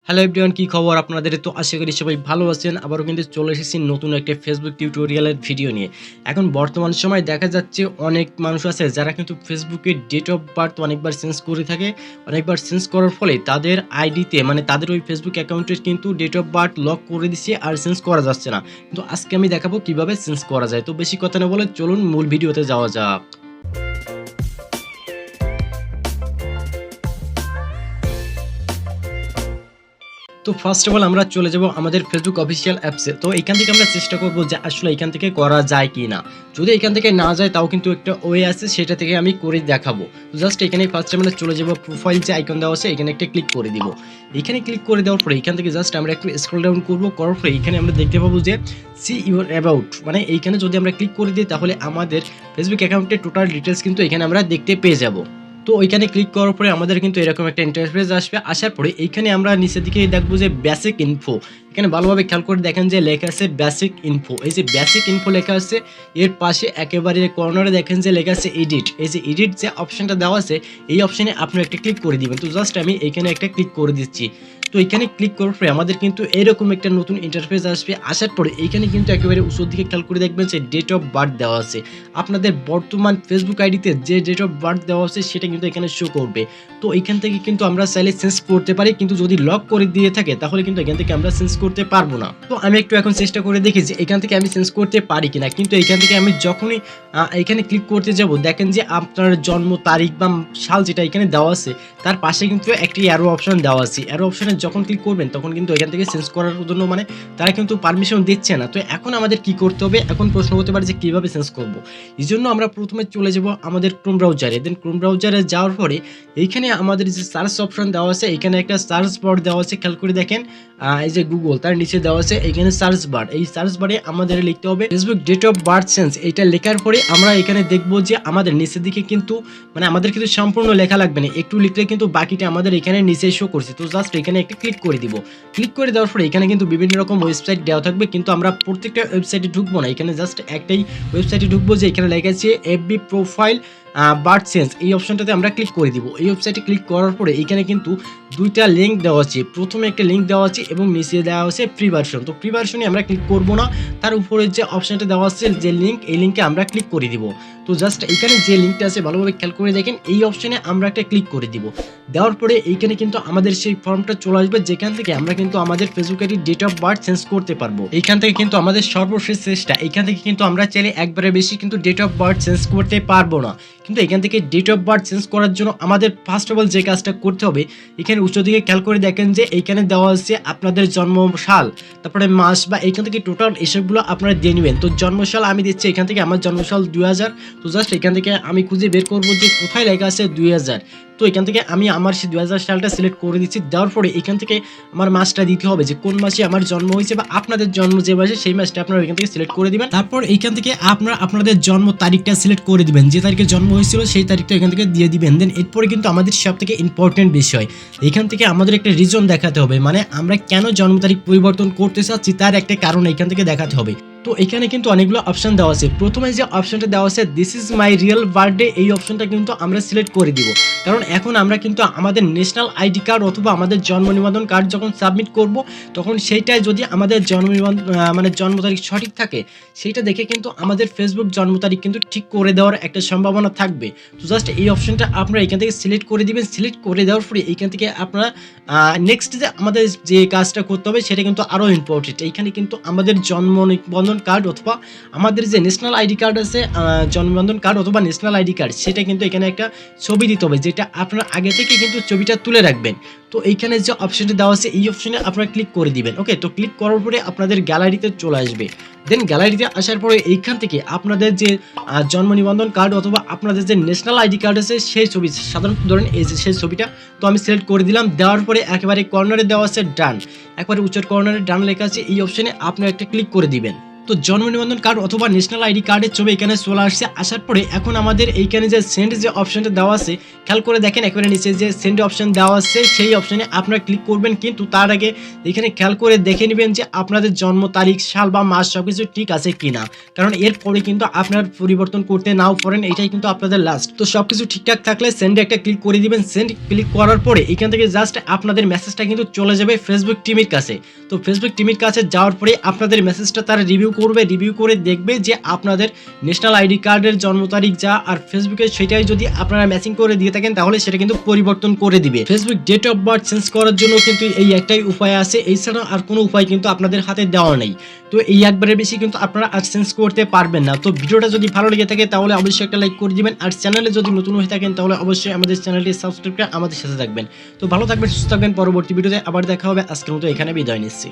Hello everyone, কি খবর আপনাদের? তো আশা করি সবাই ভালো আছেন। আবারও কিন্তু চলে এসেছি নতুন একটা ফেসবুক টিউটোরিয়ালের ভিডিও নিয়ে। এখন বর্তমান সময়ে দেখা যাচ্ছে অনেক মানুষ আছে যারা কিন্তু ফেসবুকের ডেট অফ বার্থ অনেকবার চেঞ্জ করে থাকে। অনেকবার চেঞ্জ করার ফলে তাদের আইডিতে মানে তাদের ওই ফেসবুক অ্যাকাউন্টের কিন্তু ডেট অফ বার্থ লক করে দিচ্ছে আর চেঞ্জ করা যাচ্ছে না। কিন্তু আজকে আমি দেখাবো কিভাবে চেঞ্জ করা যায়। তো বেশি কথা না বলে চলুন মূল ভিডিওতে যাওয়া যাক। তো ফার্স্ট অফ অল আমরা চলে যাব আমাদের ফেসবুক অফিসিয়াল অ্যাপসে। তো এখান থেকে আমরা চেষ্টা করব যে আসলে এখান থেকে করা যায় কি না। যদি এখান থেকে না যায় তাও কিন্তু একটা ওয়ে আছে, সেটা থেকে আমি করে দেখাবো। তো জাস্ট এখানে ফার্স্ট আমরা চলে যাব, প্রোফাইল যে আইকন দেওয়া আছে এখানে একটা ক্লিক করে দিব। এখানে ক্লিক করে দেওয়ার পরে এখান থেকে জাস্ট আমরা একটু স্ক্রল ডাউন করব, করার পরে এখানে আমরা দেখতে পাবো যে সি ইউর অ্যাবাউট, মানে এইখানে যদি আমরা ক্লিক করে দিই তাহলে আমাদের ফেসবুক অ্যাকাউন্টের টোটাল ডিটেলস কিন্তু এখানে আমরা দেখতে পেয়ে যাব। তো ওইখানে ক্লিক করার পরে আমাদের কিন্তু এরকম একটা ইন্টারফেস আসবে। আসার পরে এইখানে আমরা নিচের দিকে দেখবো যে বেসিক ইনফো। এখানে ভালোভাবে খেয়াল করে দেখেন যে লেখা আছে বেসিক ইনফো। এই যে বেসিক ইনফো লেখা আছে, এর পাশে একেবারে কর্নারে দেখেন যে লেখা আছে এডিট। এই যে এডিট যে অপশনটা দেওয়া আছে এই অপশনে আপনি একটা ক্লিক করে দিবেন। তো জাস্ট আমি এখানে একটা ক্লিক করে দিচ্ছি। তো এখানে ক্লিক করার পরে আমাদের কিন্তু এরকম একটা নতুন ইন্টারফেস আসবে। আসার পরে এইখানে কিন্তু একেবারে উঁচুর দিকে খেয়াল করে দেখবেন যে ডেট অফ বার্থ দেওয়া আছে। আপনাদের বর্তমান ফেসবুক আইডিতে যে ডেট অফ বার্থ দেওয়া আছে সেটা কিন্তু এখানে শো করবে। তো এখান থেকে কিন্তু আমরা চাইলে চেঞ্জ করতে পারি, কিন্তু যদি লক করে দিয়ে থাকে তাহলে কিন্তু এখান থেকে আমরা চেঞ্জ করতে পারবো না। তো আমি একটু এখন চেষ্টা করে দেখি যে এখান থেকে আমি চেঞ্জ করতে পারি কিনা। কিন্তু এখান থেকে আমি যখনই এখানে ক্লিক করতে যাব দেখেন যে আপনার জন্ম তারিখ বা সাল যেটা এখানে দেওয়া আছে তার পাশে কিন্তু একটি অ্যারো অপশন দেওয়া আছে। অ্যারো অপশনে যখন ক্লিক করবেন তখন কিন্তু এখান থেকে চেঞ্জ করার জন্য মানে তারা কিন্তু পারমিশন দিচ্ছে না। তো এখন আমাদের কি করতে হবে? এখন প্রশ্ন হতে পারে যে কিভাবে চেঞ্জ করব। এই জন্য আমরা প্রথমে চলে যাব আমাদের ক্রোম ব্রাউজারে। দেন ক্রোম ব্রাউজারে যাওয়ার পরে এইখানে আমাদের যে সার্চ অপশন দেওয়া আছে এখানে একটা সার্চ বার দেওয়া আছে, খেয়াল করে দেখেন। এই যে গুগল, তার নিচে দেওয়া আছে এখানে সার্চ বার। এই সার্চ বারে আমাদের লিখতে হবে Facebook date of birth change. এটা লেখার পরে আমরা এখানে দেখব যে আমাদের নিচের দিকে কিন্তু মানে আমাদের কিন্তু সম্পূর্ণ লেখা লাগবে না, একটু লিখলে কিন্তু বাকিটা আমাদের এখানে নিচে শো করছে। তো জাস্ট এখানে একটা ক্লিক করে দিব। ক্লিক করে দেওয়ার পরে এখানে কিন্তু বিভিন্ন রকম ওয়েবসাইট দেওয়া থাকবে, কিন্তু আমরা প্রত্যেকটা ওয়েবসাইটে ঢুকবো না। এখানে জাস্ট একটাই ওয়েবসাইটে ঢুকবো যে এখানে লেখা আছে এফবি প্রোফাইল বার্থ চেঞ্জ। এই অপশনটাতে আমরা ক্লিক করে দিব। এই ওয়েবসাইটে ক্লিক করার পরে এখানে কিন্তু দুইটা লিঙ্ক দেওয়া আছে। প্রথমে একটা লিঙ্ক দেওয়া আছে এবং নিচে দেওয়া আছে ফ্রি ভার্সন। তো ফ্রি ভার্সনে আমরা ক্লিক করব না, তার উপরে যে অপশনটা দেওয়া আছে যে লিঙ্ক, এই লিঙ্কে আমরা ক্লিক করে দিব। তো জাস্ট এখানে যে লিঙ্কটা আছে ভালোভাবে খেয়াল করে দেখেন, এই অপশনে আমরা একটা ক্লিক করে দিব। দেওয়ার পরে এইখানে কিন্তু আমাদের সেই ফর্মটা চলে আসবে যেখান থেকে আমরা কিন্তু আমাদের Facebook ID date of birth change করতে পারবো। এইখান থেকে কিন্তু আমাদের সর্বশেষ চেষ্টা, এখান থেকে কিন্তু আমরা চাইলে একবারে বেশি কিন্তু ডেট অফ বার্থ চেঞ্জ করতে পারবো না। কিন্তু এখান থেকে ডেট অফ বার্থ চেঞ্জ করার জন্য আমাদের ফার্স্ট অফ অল যে কাজটা করতে হবে, এখানে উচ্চ দিকে খেয়াল করে দেখেন যে এইখানে দেওয়া আছে আপনাদের জন্ম সাল, তারপরে মাস বা এইখান থেকে টোটাল এসবগুলো আপনারা দিয়ে নেবেন। তো জন্মসাল আমি দিচ্ছি এখান থেকে, আমার জন্মসাল 2000। তো জাস্ট এখান থেকে আমি খুঁজে বের করবো যে কোথায় লেখা আছে 2000। তো এখান থেকে আমি আমার সেই 2000 সালটা সিলেক্ট করে দিচ্ছি। দেওয়ার পরে এখান থেকে আমার মাসটা দিতে হবে যে কোন মাসে আমার জন্ম হয়েছে, বা আপনাদের জন্ম যে মাসে সেই মাসটা আপনারা এখান থেকে সিলেক্ট করে দিবেন। তারপর এইখান থেকে আপনারা আপনাদের জন্ম তারিখটা সিলেক্ট করে দিবেন, যে তারিখে জন্ম হয়েছিল সেই তারিখটা এখান থেকে দিয়ে দিবেন। দেন এরপরে কিন্তু আমাদের সব থেকে ইম্পর্টেন্ট বিষয়, এখান থেকে আমাদের একটা রিজন দেখাতে হবে, মানে আমরা কেন জন্ম তারিখ পরিবর্তন করতে চাচ্ছি তার একটা কারণ এখান থেকে দেখাতে হবে। তো এখানে কিন্তু অনেকগুলো অপশন দেওয়া আছে। প্রথমে যে অপশনটা দেওয়া আছে this is my real birthday, এই অপশনটা কিন্তু আমরা সিলেক্ট করে দিব। কারণ এখন আমরা কিন্তু আমাদের ন্যাশনাল আইডি কার্ড অথবা আমাদের জন্ম নিবন্ধন কার্ড যখন সাবমিট করব তখন সেইটাই যদি আমাদের জন্ম নিবন্ধন মানে জন্ম তারিখ সঠিক থাকে, সেইটা দেখে কিন্তু আমাদের ফেসবুক জন্ম তারিখ কিন্তু ঠিক করে দেওয়ার একটা সম্ভাবনা থাকবে। তো জাস্ট এই অপশনটা আপনারা এখান থেকে সিলেক্ট করে দিবেন। সিলেক্ট করে দেওয়ার পরে এইখান থেকে আপনারা নেক্সট যে আমাদের যে কাজটা করতে হবে সেটা কিন্তু আরও ইম্পর্টেন্ট। এইখানে কিন্তু আমাদের জন্ম নিবন্ধন কার্ড অথবা আমাদের যে ন্যাশনাল আইডি কার্ড আছে, জন্ম নিবন্ধন কার্ড অথবা ন্যাশনাল আইডি কার্ড, সেটা কিন্তু এখানে একটা ছবি দিতে হবে, যেটা আপনারা আগে থেকে কিন্তু ছবিটা তুলে রাখবেন। তো এইখানে যে অপশনটা দেওয়া আছে এই অপশনে আপনারা ক্লিক করে দিবেন। ওকে, তো ক্লিক করার পরে আপনাদের গ্যালারিতে চলে আসবে। দেন গ্যালারিতে আসার পরে এইখান থেকে আপনাদের যে জন্ম নিবন্ধন কার্ড অথবা আপনাদের যে ন্যাশনাল আইডি কার্ড আছে সেই ছবি, সাধারণত ধরেন এই যে সেই ছবিটা, তো আমি সিলেক্ট করে দিলাম। দেওয়ার পরে একেবারে কর্নারে দেওয়া আছে ডান, একবারে উচ্চের কর্নারে ডান লেখা আছে, এই অপশনে আপনারা একটা ক্লিক করে দিবেন। তো জন্ম নিবন্ধন কার্ড অথবা ন্যাশনাল আইডি কার্ডের ছবি এখানে চলে আসছে। আসার পরে এখন আমাদের এইখানে যে সেন্ড যে অপশনটা দেওয়া আছে, খেয়াল করে দেখেন একেবারে নিচে যে সেন্ড অপশন দেওয়া আছে সেই অপশনে আপনারা ক্লিক করবেন। কিন্তু তার আগে এখানে খেয়াল করে দেখে নেবেন যে আপনাদের জন্ম তারিখ, সাল বা মাস সব সবকিছু ঠিক আছে কিনা, কারণ এরপরে কিন্তু আপনার পরিবর্তন করতে নাও পারেন, এটাই কিন্তু আপনাদের লাস্ট। তো সবকিছু ঠিকঠাক থাকলে সেন্ডে একটা ক্লিক করে দিবেন। সেন্ড ক্লিক করার পরে এখান থেকে জাস্ট আপনাদের মেসেজটা কিন্তু চলে যাবে ফেসবুক টিমের কাছে। তো ফেসবুক টিমের কাছে যাওয়ার পরে আপনাদের মেসেজটা তারা রিভিউ করবে, রিভিউ করে দেখবে যে আপনাদের ন্যাশনাল আইডি কার্ডের জন্ম তারিখ যা আর ফেসবুকে সেটাই যদি আপনারা ম্যাচিং করে দিয়ে থাকেন তাহলে সেটা কিন্তু পরিবর্তন করে দিবে। Facebook date of birth change করার জন্য কিন্তু এই একটাই উপায় আছে, এছাড়া আর কোনো উপায় কিন্তু আপনাদের হাতে দেওয়া নেই। তো এই একবারের বেশি কিন্তু আপনারা আর চেঞ্জ করতে পারবেন না। তো ভিডিওটা যদি ভালো লেগে থাকে তাহলে অবশ্যই একটা লাইক করে দিবেন, আর চ্যানেলে যদি নতুন হয়ে থাকেন তাহলে অবশ্যই আমাদের চ্যানেলটি সাবস্ক্রাইব করে আমাদের সাথে থাকবেন। তো ভালো থাকবেন, সুস্থ থাকবেন, পরবর্তী ভিডিওতে আবার দেখা হবে। আজকের মতো এখানে বিদায় নিচ্ছি।